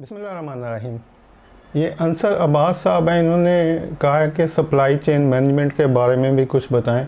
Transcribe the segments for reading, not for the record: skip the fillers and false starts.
बिस्मिल्लाहिर्रहमानिर्रहीम। ये अंसर अब्बास साहब हैं, इन्होंने कहा है कि सप्लाई चेन मैनेजमेंट के बारे में भी कुछ बताएं।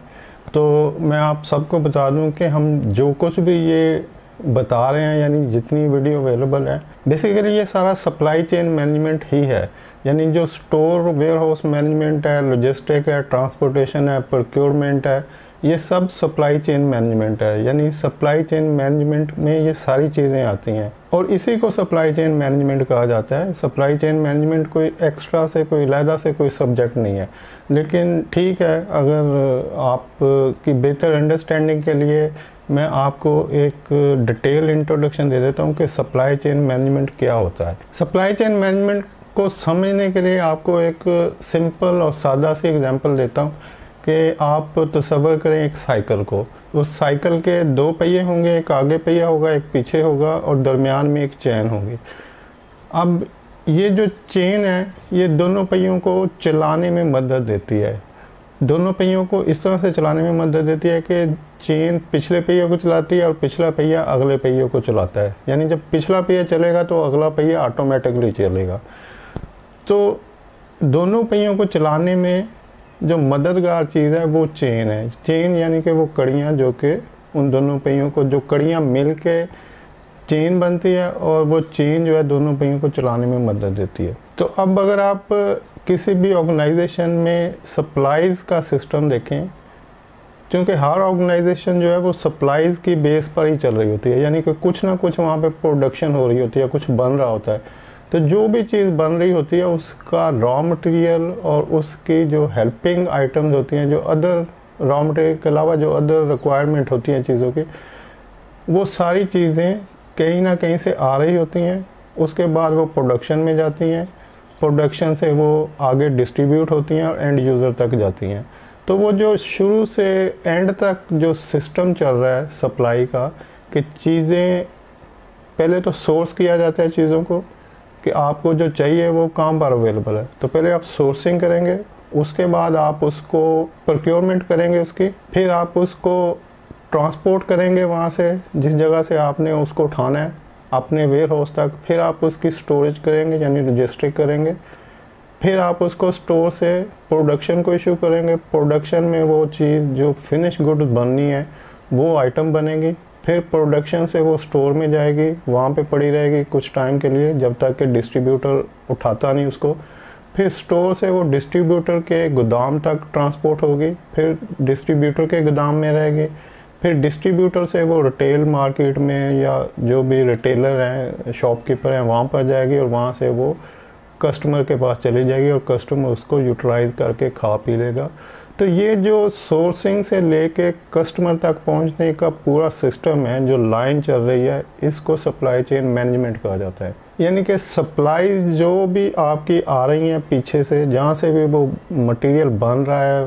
तो मैं आप सबको बता दूं कि हम जो कुछ भी ये बता रहे हैं, यानी जितनी वीडियो अवेलेबल है, बेसिकली ये सारा सप्लाई चेन मैनेजमेंट ही है। यानी जो स्टोर वेयर हाउस मैनेजमेंट है, लॉजिस्टिक है, ट्रांसपोर्टेशन है, प्रोक्योरमेंट है, ये सब सप्लाई चेन मैनेजमेंट है। यानी सप्लाई चेन मैनेजमेंट में ये सारी चीज़ें आती हैं और इसी को सप्लाई चेन मैनेजमेंट कहा जाता है। सप्लाई चेन मैनेजमेंट कोई एक्स्ट्रा से, कोई अलहदा से कोई सब्जेक्ट नहीं है। लेकिन ठीक है, अगर आपकी बेहतर अंडरस्टैंडिंग के लिए मैं आपको एक डिटेल इंट्रोडक्शन दे देता हूँ कि सप्लाई चेन मैनेजमेंट क्या होता है। सप्लाई चेन मैनेजमेंट को समझने के लिए आपको एक सिंपल और सादा सी एग्जांपल देता हूँ कि आप तसव्वुर करें एक साइकिल को। उस साइकिल के दो पहिए होंगे, एक आगे पहिया होगा, एक पीछे होगा और दरमियान में एक चेन होगी। अब ये जो चेन है, ये दोनों पहियों को चलाने में मदद देती है। दोनों पहियों को इस तरह से चलाने में मदद देती है कि चेन पिछले पहिए को चलाती है और पिछला पहिया अगले पहिए को चलाता है। यानी जब पिछला पहिया चलेगा तो अगला पहिया ऑटोमेटिकली चलेगा। तो दोनों पहियों को चलाने में जो मददगार चीज़ है वो चेन है। चेन यानी कि वो कड़ियाँ जो कि उन दोनों पहियों को, जो कड़ियाँ मिल के चेन बनती है और वो चेन जो है दोनों पहियों को चलाने में मदद देती है। तो अब अगर आप किसी भी ऑर्गेनाइजेशन में सप्लाईज का सिस्टम देखें, क्योंकि हर ऑर्गेनाइजेशन जो है वो सप्लाईज की बेस पर ही चल रही होती है। यानी कि कुछ ना कुछ वहाँ पे प्रोडक्शन हो रही होती है, कुछ बन रहा होता है। तो जो भी चीज़ बन रही होती है उसका रॉ मटेरियल और उसकी जो हेल्पिंग आइटम्स होती हैं, जो अदर रॉ मटेरियल के अलावा जो अदर रिक्वायरमेंट होती हैं चीज़ों की, वो सारी चीज़ें कहीं ना कहीं से आ रही होती हैं। उसके बाद वो प्रोडक्शन में जाती हैं, प्रोडक्शन से वो आगे डिस्ट्रीब्यूट होती हैं और एंड यूज़र तक जाती हैं। तो वो जो शुरू से एंड तक जो सिस्टम चल रहा है सप्लाई का, कि चीज़ें पहले तो सोर्स किया जाता है चीज़ों को कि आपको जो चाहिए वो कहाँ पर अवेलेबल है। तो पहले आप सोर्सिंग करेंगे, उसके बाद आप उसको प्रोक्योरमेंट करेंगे उसकी, फिर आप उसको ट्रांसपोर्ट करेंगे वहाँ से जिस जगह से आपने उसको उठाना है अपने वेयर हाउस तक, फिर आप उसकी स्टोरेज करेंगे यानी लॉजिस्टिक करेंगे, फिर आप उसको स्टोर से प्रोडक्शन को इशू करेंगे। प्रोडक्शन में वो चीज़ जो फिनिश गुड बननी है वो आइटम बनेगी, फिर प्रोडक्शन से वो स्टोर में जाएगी, वहाँ पे पड़ी रहेगी कुछ टाइम के लिए जब तक कि डिस्ट्रीब्यूटर उठाता नहीं उसको। फिर स्टोर से वो डिस्ट्रीब्यूटर के गोदाम तक ट्रांसपोर्ट होगी, फिर डिस्ट्रीब्यूटर के गोदाम में रहेगी, फिर डिस्ट्रीब्यूटर से वो रिटेल मार्केट में या जो भी रिटेलर हैं, शॉपकीपर हैं, वहाँ पर जाएगी और वहाँ से वो कस्टमर के पास चली जाएगी और कस्टमर उसको यूटिलाइज़ करके खा पी लेगा। तो ये जो सोर्सिंग से लेके कस्टमर तक पहुंचने का पूरा सिस्टम है, जो लाइन चल रही है, इसको सप्लाई चेन मैनेजमेंट कहा जाता है। यानी कि सप्लाई जो भी आपकी आ रही हैं पीछे से, जहाँ से भी वो मटेरियल बन रहा है,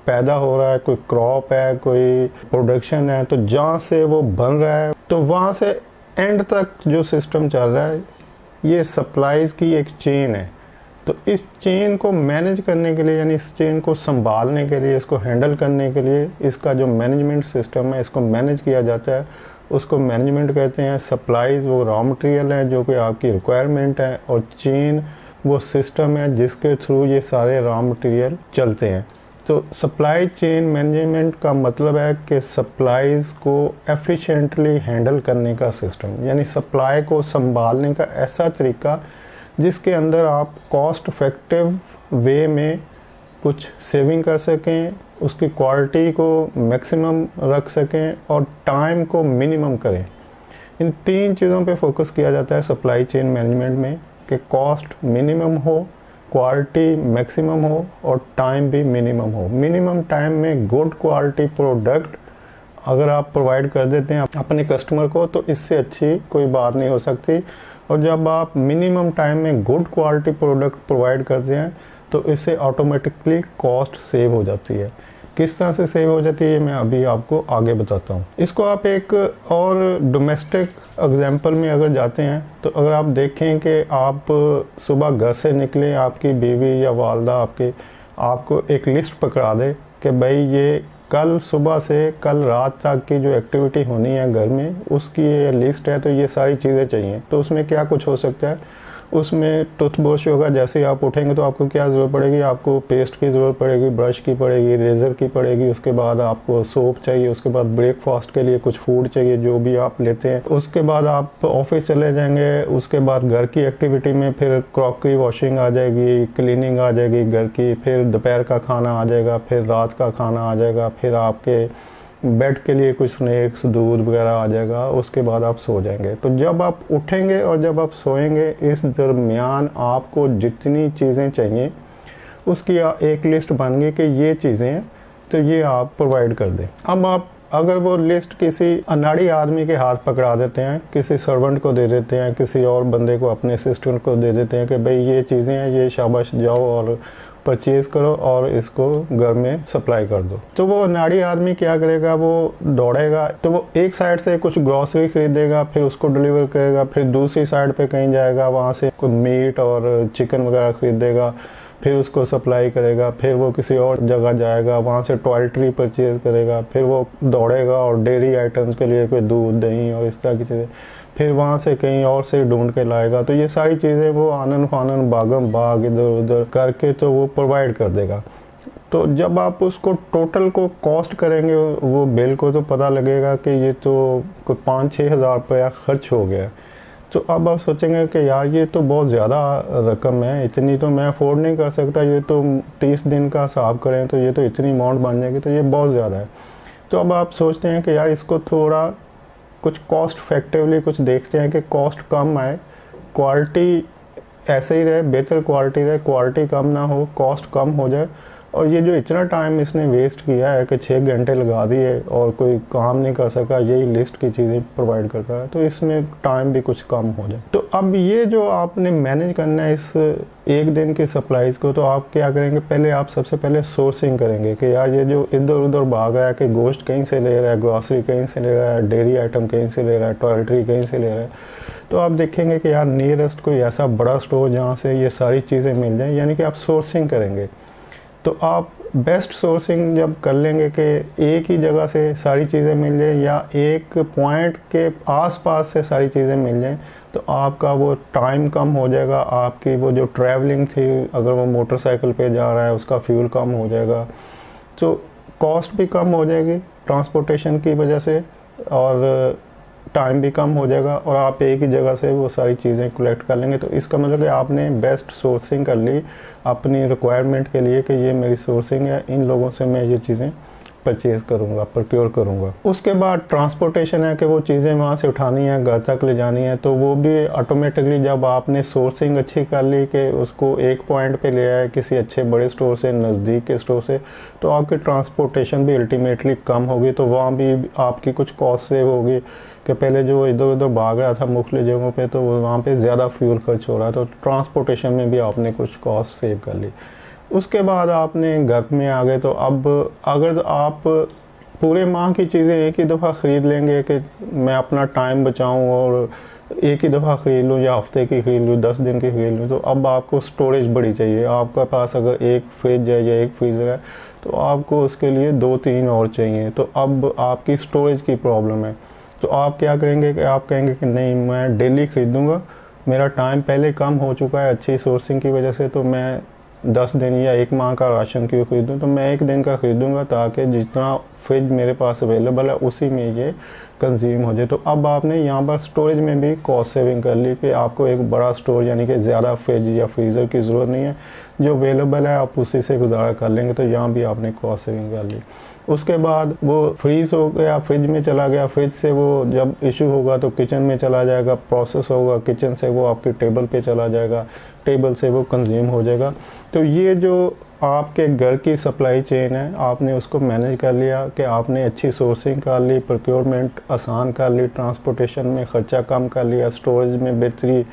पैदा हो रहा है, कोई क्रॉप है, कोई प्रोडक्शन है, तो जहाँ से वो बन रहा है तो वहाँ से एंड तक जो सिस्टम चल रहा है, ये सप्लाईज की एक चेन है। तो इस चेन को मैनेज करने के लिए, यानी इस चेन को संभालने के लिए, इसको हैंडल करने के लिए, इसका जो मैनेजमेंट सिस्टम है, इसको मैनेज किया जाता है, उसको मैनेजमेंट कहते हैं। सप्लाईज वो रॉ मटेरियल है जो कि आपकी रिक्वायरमेंट है, और चेन वो सिस्टम है जिसके थ्रू ये सारे रॉ मटेरियल चलते हैं। तो सप्लाई चेन मैनेजमेंट का मतलब है कि सप्लाईज को एफिशिएंटली हैंडल करने का सिस्टम, यानी सप्लाई को संभालने का ऐसा तरीका जिसके अंदर आप कॉस्ट इफेक्टिव वे में कुछ सेविंग कर सकें, उसकी क्वालिटी को मैक्सिमम रख सकें और टाइम को मिनिमम करें। इन तीन चीज़ों पे फोकस किया जाता है सप्लाई चेन मैनेजमेंट में, कि कॉस्ट मिनिमम हो, क्वालिटी मैक्सिमम हो और टाइम भी मिनिमम हो। मिनिमम टाइम में गुड क्वालिटी प्रोडक्ट अगर आप प्रोवाइड कर देते हैं अपने कस्टमर को, तो इससे अच्छी कोई बात नहीं हो सकती। और जब आप मिनिमम टाइम में गुड क्वालिटी प्रोडक्ट प्रोवाइड करते हैं तो इससे ऑटोमेटिकली कॉस्ट सेव हो जाती है। किस तरह से सेव हो जाती है ये मैं अभी आपको आगे बताता हूँ। इसको आप एक और डोमेस्टिक एग्जांपल में अगर जाते हैं, तो अगर आप देखें कि आप सुबह घर से निकले, आपकी बीवी या वालदा आपको एक लिस्ट पकड़ा दे कि भाई ये कल सुबह से कल रात तक की जो एक्टिविटी होनी है घर में, उसकी ये लिस्ट है, तो ये सारी चीज़ें चाहिए। तो उसमें क्या कुछ हो सकता है, उसमें टूथब्रश होगा, जैसे ही आप उठेंगे तो आपको क्या ज़रूरत पड़ेगी, आपको पेस्ट की ज़रूरत पड़ेगी, ब्रश की पड़ेगी, रेज़र की पड़ेगी, उसके बाद आपको सोप चाहिए, उसके बाद ब्रेकफास्ट के लिए कुछ फूड चाहिए जो भी आप लेते हैं। उसके बाद आप ऑफिस चले जाएंगे, उसके बाद घर की एक्टिविटी में फिर क्रॉकरी वॉशिंग आ जाएगी, क्लीनिंग आ जाएगी घर की, फिर दोपहर का खाना आ जाएगा, फिर रात का खाना आ जाएगा, फिर आपके बेड के लिए कुछ स्नैक्स, दूध वगैरह आ जाएगा, उसके बाद आप सो जाएंगे। तो जब आप उठेंगे और जब आप सोएंगे, इस दरमियान आपको जितनी चीज़ें चाहिए उसकी एक लिस्ट बन गई कि ये चीज़ें हैं, तो ये आप प्रोवाइड कर दें। अब आप अगर वो लिस्ट किसी अनाड़ी आदमी के हाथ पकड़ा देते हैं, किसी सर्वेंट को दे देते हैं, किसी और बंदे को, अपने असिस्टेंट को दे देते हैं कि भाई ये चीज़ें हैं, ये शाबाश जाओ और परचेज़ करो और इसको घर में सप्लाई कर दो, तो वो अनाड़ी आदमी क्या करेगा, वो दौड़ेगा, तो वो एक साइड से कुछ ग्रॉसरी खरीदेगा, फिर उसको डिलीवर करेगा, फिर दूसरी साइड पे कहीं जाएगा, वहाँ से कोई मीट और चिकन वगैरह खरीदेगा, फिर उसको सप्लाई करेगा, फिर वो किसी और जगह जाएगा, वहाँ से टॉयलेटरी परचेज़ करेगा, फिर वो दौड़ेगा और डेयरी आइटम्स के लिए कोई दूध, दही और इस तरह की चीज़ें, फिर वहाँ से कहीं और से ढूंढ के लाएगा। तो ये सारी चीज़ें वो आनन फानन भागम भाग इधर उधर करके तो वो प्रोवाइड कर देगा। तो जब आप उसको टोटल को कॉस्ट करेंगे वो बिल को, तो पता लगेगा कि ये तो कोई 5-6 हज़ार रुपया खर्च हो गया। तो अब आप सोचेंगे कि यार ये तो बहुत ज़्यादा रकम है, इतनी तो मैं अफोर्ड नहीं कर सकता, ये तो 30 दिन का हिसाब करें तो ये तो इतनी अमाउंट बन जाएगी, तो ये बहुत ज़्यादा है। तो अब आप सोचते हैं कि यार इसको थोड़ा कुछ कॉस्ट इफेक्टिवली कुछ देखते हैं कि कॉस्ट कम आए, क्वालिटी ऐसे ही रहे, बेहतर क्वालिटी रहे, क्वालिटी कम ना हो, कॉस्ट कम हो जाए। और ये जो इतना टाइम इसने वेस्ट किया है कि 6 घंटे लगा दिए और कोई काम नहीं कर सका, यही लिस्ट की चीज़ें प्रोवाइड करता है, तो इसमें टाइम भी कुछ कम हो जाए। तो अब ये जो आपने मैनेज करना है इस एक दिन की सप्लाईज़ को, तो आप क्या करेंगे, पहले आप सबसे पहले सोर्सिंग करेंगे कि यार ये जो इधर उधर भाग रहा है कि गोश्त कहीं से ले रहा है, ग्रॉसरी कहीं से ले रहा है, डेयरी आइटम कहीं से ले रहा है, टॉयलेटरी कहीं से ले रहा है, तो आप देखेंगे कि यार नियरेस्ट कोई ऐसा बड़ा स्टोर जहाँ से ये सारी चीज़ें मिल जाएँ, यानी कि आप सोर्सिंग करेंगे। तो आप बेस्ट सोर्सिंग जब कर लेंगे कि एक ही जगह से सारी चीज़ें मिल जाए या एक पॉइंट के आसपास से सारी चीज़ें मिल जाएं, तो आपका वो टाइम कम हो जाएगा, आपकी वो जो ट्रैवलिंग थी, अगर वो मोटरसाइकिल पे जा रहा है उसका फ्यूल कम हो जाएगा, तो कॉस्ट भी कम हो जाएगी ट्रांसपोर्टेशन की वजह से, और टाइम भी कम हो जाएगा, और आप एक ही जगह से वो सारी चीज़ें कलेक्ट कर लेंगे। तो इसका मतलब कि आपने बेस्ट सोर्सिंग कर ली अपनी रिक्वायरमेंट के लिए कि ये मेरी सोर्सिंग है, इन लोगों से मैं ये चीज़ें परचेज़ करूँगा, प्रोक्योर करूँगा। उसके बाद ट्रांसपोर्टेशन है कि वो चीज़ें वहाँ से उठानी है, घर तक ले जानी है, तो वो भी ऑटोमेटिकली जब आपने सोर्सिंग अच्छी कर ली कि उसको एक पॉइंट पे ले आए किसी अच्छे बड़े स्टोर से, नज़दीक के स्टोर से, तो आपकी ट्रांसपोर्टेशन भी अल्टीमेटली कम होगी, तो वहाँ भी आपकी कुछ कॉस्ट सेव होगी कि पहले जो इधर उधर भाग रहा था मुख्तलिफ जगहों पे, तो वहाँ पे ज़्यादा फ्यूल खर्च हो रहा था, तो ट्रांसपोर्टेशन में भी आपने कुछ कॉस्ट सेव कर ली। उसके बाद आपने घर में आ गए, तो अब अगर आप पूरे माह की चीज़ें एक ही दफ़ा ख़रीद लेंगे कि मैं अपना टाइम बचाऊं और एक ही दफ़ा ख़रीद लूँ या हफ्ते की ख़रीद लूँ, 10 दिन की ख़रीद लूँ, तो अब आपको स्टोरेज बड़ी चाहिए। आपका पास अगर एक फ्रिज है या एक फ्रीज़र है, तो आपको उसके लिए 2-3 और चाहिए, तो अब आपकी स्टोरेज की प्रॉब्लम है। तो आप क्या करेंगे कि आप कहेंगे कि नहीं मैं डेली ख़रीदूँगा, मेरा टाइम पहले कम हो चुका है अच्छी सोर्सिंग की वजह से, तो मैं 10 दिन या 1 माह का राशन क्यों ख़रीदूँ, तो मैं 1 दिन का ख़रीदूँगा ताकि जितना फ्रिज मेरे पास अवेलेबल है उसी में ये कंज्यूम हो जाए। तो अब आपने यहाँ पर स्टोरेज में भी कॉस्ट सेविंग कर ली कि आपको एक बड़ा स्टोर यानी कि ज़्यादा फ्रिज या फ्रीज़र की ज़रूरत नहीं है, जो अवेलेबल है आप उसी से गुजारा कर लेंगे, तो यहाँ भी आपने कॉस्ट सेविंग कर ली। उसके बाद वो फ्रीज़ हो गया, फ्रिज में चला गया, फ्रिज से वो जब इशू होगा तो किचन में चला जाएगा, प्रोसेस होगा, किचन से वो आपके टेबल पे चला जाएगा, टेबल से वो कंज्यूम हो जाएगा। तो ये जो आपके घर की सप्लाई चेन है, आपने उसको मैनेज कर लिया कि आपने अच्छी सोर्सिंग कर ली, प्रोक्योरमेंट आसान कर ली, ट्रांसपोर्टेशन में ख़र्चा कम कर लिया, स्टोरेज में बेहतरी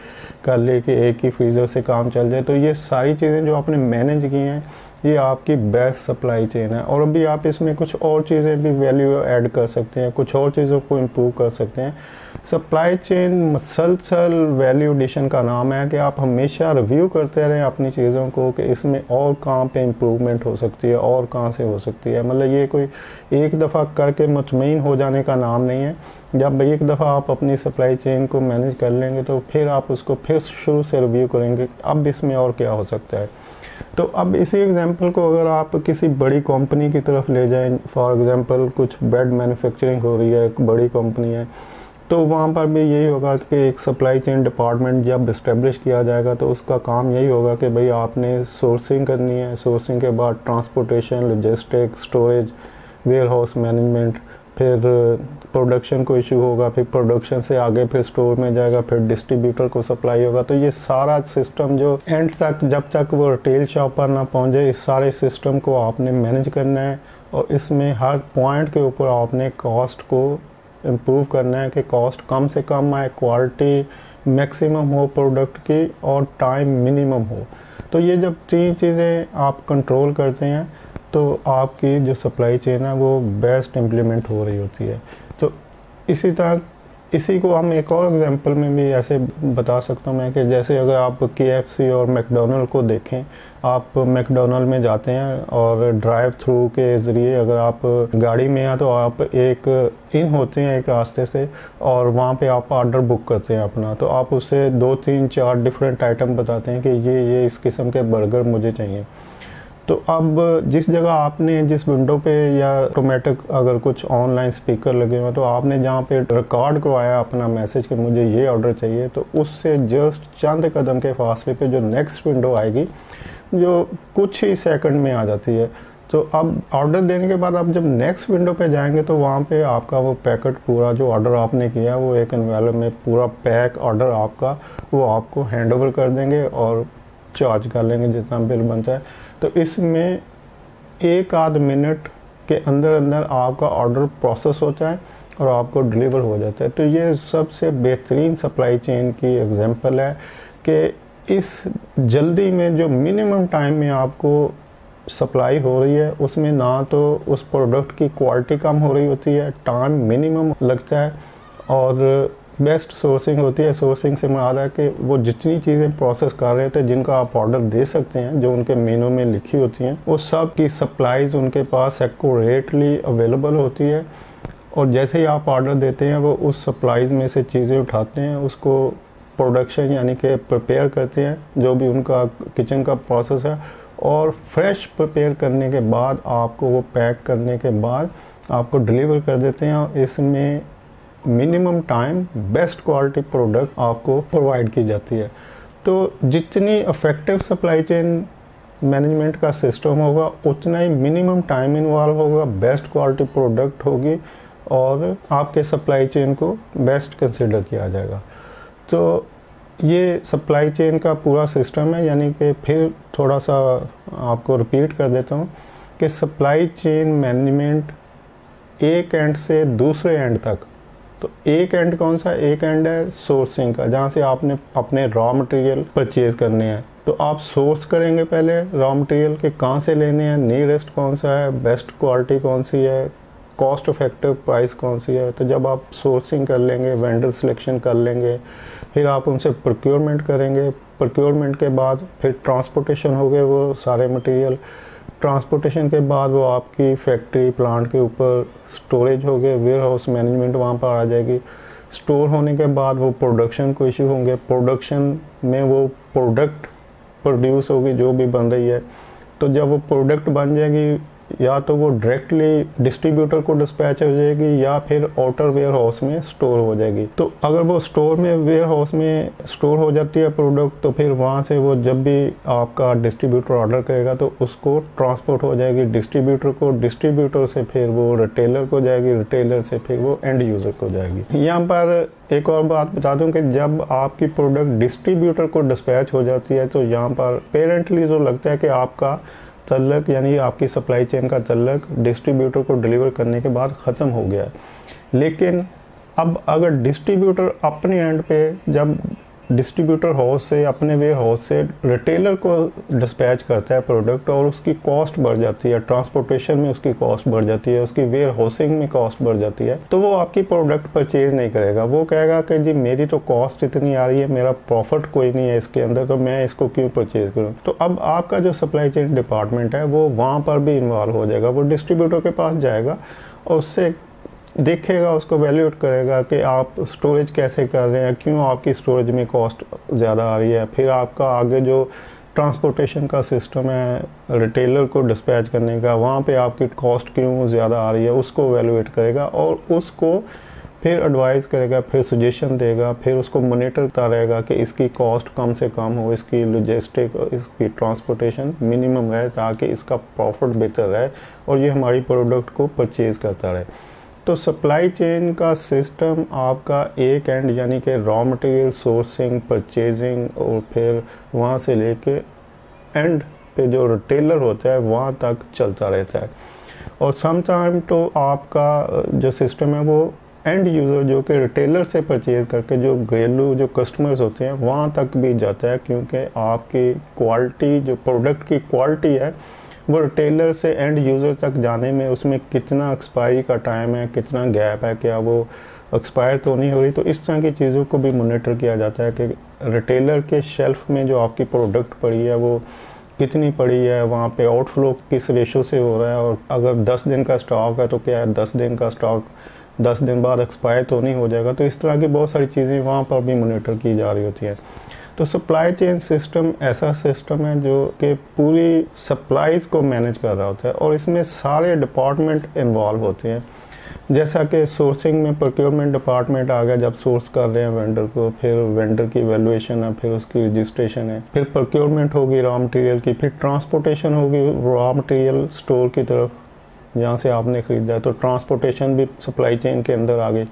कर ली कि एक ही फ्रीज़र से काम चल जाए। तो ये सारी चीज़ें जो आपने मैनेज की हैं, ये आपकी बेस्ट सप्लाई चेन है। और अभी आप इसमें कुछ और चीज़ें भी वैल्यू ऐड कर सकते हैं, कुछ और चीज़ों को इम्प्रूव कर सकते हैं। सप्लाई चेन मसलसल वैल्यू एडिशन का नाम है कि आप हमेशा रिव्यू करते रहें अपनी चीज़ों को कि इसमें और कहाँ पे इम्प्रूवमेंट हो सकती है और कहाँ से हो सकती है। मतलब ये कोई एक दफ़ा करके मुतमईन हो जाने का नाम नहीं है, जब एक दफ़ा आप अपनी सप्लाई चेन को मैनेज कर लेंगे तो फिर आप उसको फिर शुरू से रिव्यू करेंगे अब इसमें और क्या हो सकता है। तो अब इसी एग्जांपल को अगर आप किसी बड़ी कंपनी की तरफ ले जाएं, फॉर एग्जांपल कुछ बेड मैन्युफैक्चरिंग हो रही है, एक बड़ी कंपनी है, तो वहाँ पर भी यही होगा कि एक सप्लाई चेन डिपार्टमेंट जब इस्टेब्लिश किया जाएगा तो उसका काम यही होगा कि भाई आपने सोर्सिंग करनी है, सोर्सिंग के बाद transportation, logistic, storage, warehouse management, फिर प्रोडक्शन को इशू होगा, फिर प्रोडक्शन से आगे फिर स्टोर में जाएगा, फिर डिस्ट्रीब्यूटर को सप्लाई होगा। तो ये सारा सिस्टम जो एंड तक जब तक वो रिटेल शॉप पर ना पहुँचे, इस सारे सिस्टम को आपने मैनेज करना है और इसमें हर पॉइंट के ऊपर आपने कॉस्ट को इम्प्रूव करना है कि कॉस्ट कम से कम आए, क्वालिटी मैक्सिमम हो प्रोडक्ट की और टाइम मिनिमम हो। तो ये जब तीन चीज़ें आप कंट्रोल करते हैं तो आपकी जो सप्लाई चेन है वो बेस्ट इम्प्लीमेंट हो रही होती है। तो इसी तरह इसी को हम एक और एग्जांपल में भी ऐसे बता सकता हूँ मैं कि जैसे अगर आप KFC और मैकडोनल्ड को देखें, आप मैकडोनल्ड में जाते हैं और ड्राइव थ्रू के ज़रिए अगर आप गाड़ी में हैं तो आप एक इन होते हैं एक रास्ते से और वहाँ पे आप ऑर्डर बुक करते हैं अपना, तो आप उससे 2 3 4 डिफरेंट आइटम बताते हैं कि ये इस किस्म के बर्गर मुझे चाहिए। तो अब जिस जगह आपने जिस विंडो पे या ऑटोमेटिक अगर कुछ ऑनलाइन स्पीकर लगे हुए तो आपने जहाँ पे रिकॉर्ड करवाया अपना मैसेज कि मुझे ये ऑर्डर चाहिए, तो उससे जस्ट चंद कदम के फासले पे जो नेक्स्ट विंडो आएगी जो कुछ ही सेकंड में आ जाती है। तो अब ऑर्डर देने के बाद आप जब नेक्स्ट विंडो पे जाएंगे तो वहाँ पे आपका वो पैकेट पूरा जो ऑर्डर आपने किया वो एक एनवेलप में पूरा पैक ऑर्डर आपका वो आपको हैंड ओवर कर देंगे और चार्ज कर लेंगे जितना बिल बनता है। तो इसमें 1 आध मिनट के अंदर अंदर आपका ऑर्डर प्रोसेस होता है और आपको डिलीवर हो जाता है। तो ये सबसे बेहतरीन सप्लाई चेन की एग्जांपल है कि इस जल्दी में जो मिनिमम टाइम में आपको सप्लाई हो रही है उसमें ना तो उस प्रोडक्ट की क्वालिटी कम हो रही होती है, टाइम मिनिमम लगता है और बेस्ट सोर्सिंग होती है। सोर्सिंग से मुराद है कि वो जितनी चीज़ें प्रोसेस कर रहे थे जिनका आप ऑर्डर दे सकते हैं जो उनके मेनू में लिखी होती हैं वो सब की सप्लाईज उनके पास एक्यूरेटली अवेलेबल होती है और जैसे ही आप ऑर्डर देते हैं वो उस सप्लाईज में से चीज़ें उठाते हैं, उसको प्रोडक्शन यानी कि प्रिपेयर करते हैं जो भी उनका किचन का प्रोसेस है और फ्रेश प्रिपेयर करने के बाद आपको वो पैक करने के बाद आपको डिलीवर कर देते हैं और इसमें minimum time best quality product आपको प्रोवाइड की जाती है। तो जितनी इफेक्टिव सप्लाई चेन मैनेजमेंट का सिस्टम होगा उतना ही मिनिमम टाइम इन्वॉल्व होगा, बेस्ट क्वालिटी प्रोडक्ट होगी और आपके सप्लाई चेन को बेस्ट कंसिडर किया जाएगा। तो ये सप्लाई चेन का पूरा सिस्टम है, यानी कि फिर थोड़ा सा आपको रिपीट कर देता हूँ कि सप्लाई चेन मैनेजमेंट एक एंड से दूसरे एंड तक, तो एक एंड कौन सा, एक एंड है सोर्सिंग का जहाँ से आपने अपने रॉ मटेरियल परचेज करने हैं। तो आप सोर्स करेंगे पहले रॉ मटेरियल के कहाँ से लेने हैं, नियरेस्ट कौन सा है, बेस्ट क्वालिटी कौन सी है, कॉस्ट इफेक्टिव प्राइस कौन सी है। तो जब आप सोर्सिंग कर लेंगे, वेंडर सिलेक्शन कर लेंगे, फिर आप उनसे प्रोक्योरमेंट करेंगे, प्रोक्योरमेंट के बाद फिर ट्रांसपोर्टेशन हो गए वो सारे मटेरियल, ट्रांसपोर्टेशन के बाद वो आपकी फैक्ट्री प्लांट के ऊपर स्टोरेज हो गए, वेयर हाउस मैनेजमेंट वहाँ पर आ जाएगी। स्टोर होने के बाद वो प्रोडक्शन को इशू होंगे, प्रोडक्शन में वो प्रोडक्ट प्रोड्यूस होगी जो भी बन रही है। तो जब वो प्रोडक्ट बन जाएगी या तो वो डायरेक्टली डिस्ट्रीब्यूटर को डिस्पैच हो जाएगी या फिर आउटर वेयर हाउस में स्टोर हो जाएगी। तो अगर वो स्टोर में वेयर हाउस में स्टोर हो जाती है प्रोडक्ट तो फिर वहाँ से वो जब भी आपका डिस्ट्रीब्यूटर ऑर्डर करेगा तो उसको ट्रांसपोर्ट हो जाएगी डिस्ट्रीब्यूटर को, डिस्ट्रीब्यूटर से फिर वो रिटेलर को जाएगी, रिटेलर से फिर वो एंड यूज़र को जाएगी। यहाँ पर एक और बात बता दूं कि जब आपकी प्रोडक्ट डिस्ट्रीब्यूटर को डिस्पैच हो जाती है तो यहाँ पर पेरेंटली जो लगता है कि आपका तल्लक यानी आपकी सप्लाई चेन का तल्लक डिस्ट्रीब्यूटर को डिलीवर करने के बाद ख़त्म हो गया। लेकिन अब अगर डिस्ट्रीब्यूटर अपने एंड पे जब डिस्ट्रीब्यूटर हाउस से अपने वेयर हाउस से रिटेलर को डिस्पैच करता है प्रोडक्ट और उसकी कॉस्ट बढ़ जाती है, ट्रांसपोर्टेशन में उसकी कॉस्ट बढ़ जाती है, उसकी वेयर हाउसिंग में कॉस्ट बढ़ जाती है, तो वो आपकी प्रोडक्ट परचेज नहीं करेगा। वो कहेगा कि जी मेरी तो कॉस्ट इतनी आ रही है, मेरा प्रॉफिट कोई नहीं है इसके अंदर, तो मैं इसको क्यों परचेज करूँ। तो अब आपका जो सप्लाई चेन डिपार्टमेंट है वो वहाँ पर भी इन्वॉल्व हो जाएगा, वो डिस्ट्रीब्यूटर के पास जाएगा और उससे देखेगा, उसको वैल्यूएट करेगा कि आप स्टोरेज कैसे कर रहे हैं, क्यों आपकी स्टोरेज में कॉस्ट ज़्यादा आ रही है। फिर आपका आगे जो ट्रांसपोर्टेशन का सिस्टम है रिटेलर को डिस्पैच करने का, वहाँ पे आपकी कॉस्ट क्यों ज़्यादा आ रही है उसको वैल्यूएट करेगा और उसको फिर एडवाइस करेगा, फिर सजेशन देगा, फिर उसको मॉनिटर करता रहेगा कि इसकी कॉस्ट कम से कम हो, इसकी लॉजिस्टिक, इसकी ट्रांसपोर्टेशन मिनिमम रहे ताकि इसका प्रॉफिट बेहतर रहे और ये हमारी प्रोडक्ट को परचेज़ करता रहे। तो सप्लाई चेन का सिस्टम आपका एक एंड यानी कि रॉ मटेरियल सोर्सिंग, परचेजिंग और फिर वहाँ से लेके एंड पे जो रिटेलर होता है वहाँ तक चलता रहता है। और सम टाइम तो आपका जो सिस्टम है वो एंड यूज़र जो कि रिटेलर से परचेज़ करके जो घरेलू जो कस्टमर्स होते हैं वहाँ तक भी जाता है, क्योंकि आपकी क्वालिटी जो प्रोडक्ट की क्वालिटी है वो रिटेलर से एंड यूज़र तक जाने में उसमें कितना एक्सपायरी का टाइम है, कितना गैप है, क्या वो एक्सपायर तो नहीं हो रही। तो इस तरह की चीज़ों को भी मॉनिटर किया जाता है कि रिटेलर के शेल्फ में जो आपकी प्रोडक्ट पड़ी है वो कितनी पड़ी है, वहाँ पे आउटफ्लो किस रेशो से हो रहा है, और अगर 10 दिन का स्टॉक है तो क्या है 10 दिन का स्टॉक 10 दिन बाद एक्सपायर तो नहीं हो जाएगा। तो इस तरह की बहुत सारी चीज़ें वहाँ पर भी मॉनिटर की जा रही होती हैं। तो सप्लाई चेन सिस्टम ऐसा सिस्टम है जो कि पूरी सप्लाईज़ को मैनेज कर रहा होता है और इसमें सारे डिपार्टमेंट इन्वॉल्व होते हैं। जैसा कि सोर्सिंग में प्रोक्योरमेंट डिपार्टमेंट आ गया, जब सोर्स कर रहे हैं वेंडर को, फिर वेंडर की वैल्यूएशन है, फिर उसकी रजिस्ट्रेशन है, फिर प्रोक्योरमेंट होगी रॉ मटेरियल की, फिर ट्रांसपोर्टेशन होगी रॉ मटेरियल स्टोर की तरफ जहाँ से आपने ख़रीदा है, तो ट्रांसपोर्टेशन भी सप्लाई चेन के अंदर आ गई।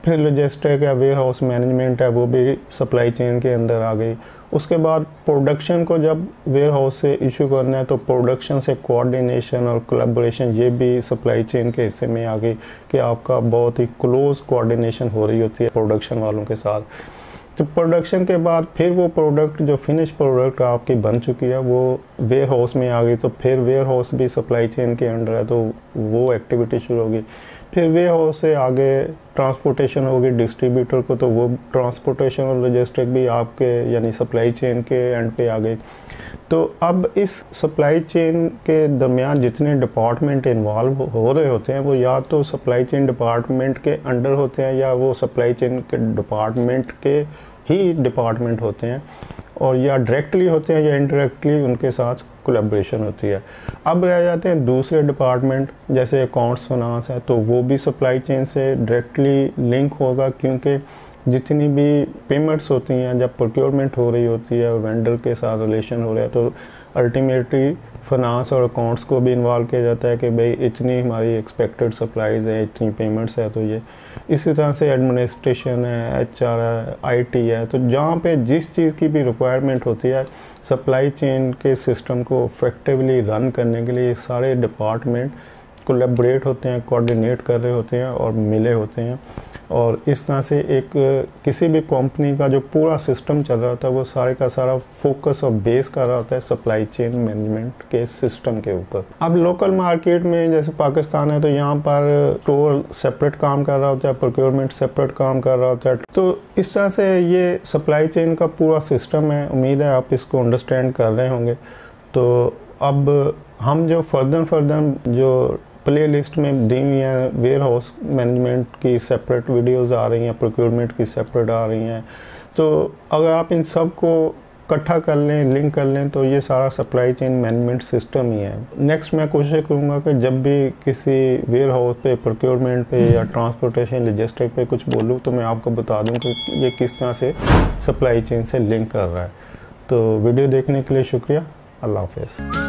फिर लॉजिस्टिक या वेयर हाउस मैनेजमेंट है वो भी सप्लाई चेन के अंदर आ गई। उसके बाद प्रोडक्शन को जब वेयर हाउस से इशू करना है तो प्रोडक्शन से कोऑर्डिनेशन और कोलैबोरेशन ये भी सप्लाई चेन के हिस्से में आ गई कि आपका बहुत ही क्लोज कोऑर्डिनेशन हो रही होती है प्रोडक्शन वालों के साथ। तो प्रोडक्शन के बाद फिर वो प्रोडक्ट जो फिनिश प्रोडक्ट आपकी बन चुकी है वो वेयर हाउस में आ गई, तो फिर वेयर हाउस भी सप्लाई चेन के अंडर है तो वो एक्टिविटी शुरू होगी। फिर वेयर हाउस से आगे ट्रांसपोर्टेशन होगी डिस्ट्रीब्यूटर को, तो वो ट्रांसपोर्टेशन और लॉजिस्टिक भी आपके यानी सप्लाई चेन के एंड पे आ गई। तो अब इस सप्लाई चेन के दरमियान जितने डिपार्टमेंट इन्वॉल्व हो रहे होते हैं वो या तो सप्लाई चेन डिपार्टमेंट के अंडर होते हैं या वो सप्लाई चेन के डिपार्टमेंट के ही डिपार्टमेंट होते हैं, और या डायरेक्टली होते हैं या इनडायरेक्टली उनके साथ कोलैबोरेशन होती है। अब रह जाते हैं दूसरे डिपार्टमेंट जैसे अकाउंट्स फाइनेंस है, तो वो भी सप्लाई चेन से डायरेक्टली लिंक होगा, क्योंकि जितनी भी पेमेंट्स होती हैं जब प्रोक्योरमेंट हो रही होती है वेंडर के साथ रिलेशन हो रहा है तो अल्टीमेटली फाइनेंस और अकाउंट्स को भी इन्वॉल्व किया जाता है कि भाई इतनी हमारी एक्सपेक्टेड सप्लाईज है, इतनी पेमेंट्स है। तो ये इसी तरह से एडमिनिस्ट्रेशन है, HR है, IT है, तो जहाँ पे जिस चीज़ की भी रिक्वायरमेंट होती है सप्लाई चेन के सिस्टम को इफेक्टिवली रन करने के लिए सारे डिपार्टमेंट कोलैबोरेट होते हैं, कोऑर्डिनेट कर रहे होते हैं और मिले होते हैं। और इस तरह से एक किसी भी कंपनी का जो पूरा सिस्टम चल रहा होता है वो सारे का सारा फोकस और बेस कर रहा होता है सप्लाई चेन मैनेजमेंट के सिस्टम के ऊपर। अब लोकल मार्केट में जैसे पाकिस्तान है तो यहाँ पर स्टोर सेपरेट काम कर रहा होता है, प्रोक्योरमेंट सेपरेट काम कर रहा होता है। तो इस तरह से ये सप्लाई चेन का पूरा सिस्टम है। उम्मीद है आप इसको अंडरस्टैंड कर रहे होंगे। तो अब हम जो फर्दर जो प्ले लिस्ट में दी हुई हैं वेयर हाउस मैनेजमेंट की सेपरेट वीडियोस आ रही हैं, प्रोक्योरमेंट की सेपरेट आ रही हैं, तो अगर आप इन सब को इकट्ठा कर लें, लिंक कर लें तो ये सारा सप्लाई चेन मैनेजमेंट सिस्टम ही है। नेक्स्ट मैं कोशिश करूँगा कि जब भी किसी वेयर हाउस पे, प्रोक्योरमेंट पे या ट्रांसपोर्टेशन लॉजिस्टिक पे कुछ बोलूँ तो मैं आपको बता दूँ कि ये किस तरह से सप्लाई चेन से लिंक कर रहा है। तो वीडियो देखने के लिए शुक्रिया। अल्लाह हाफ़िज़।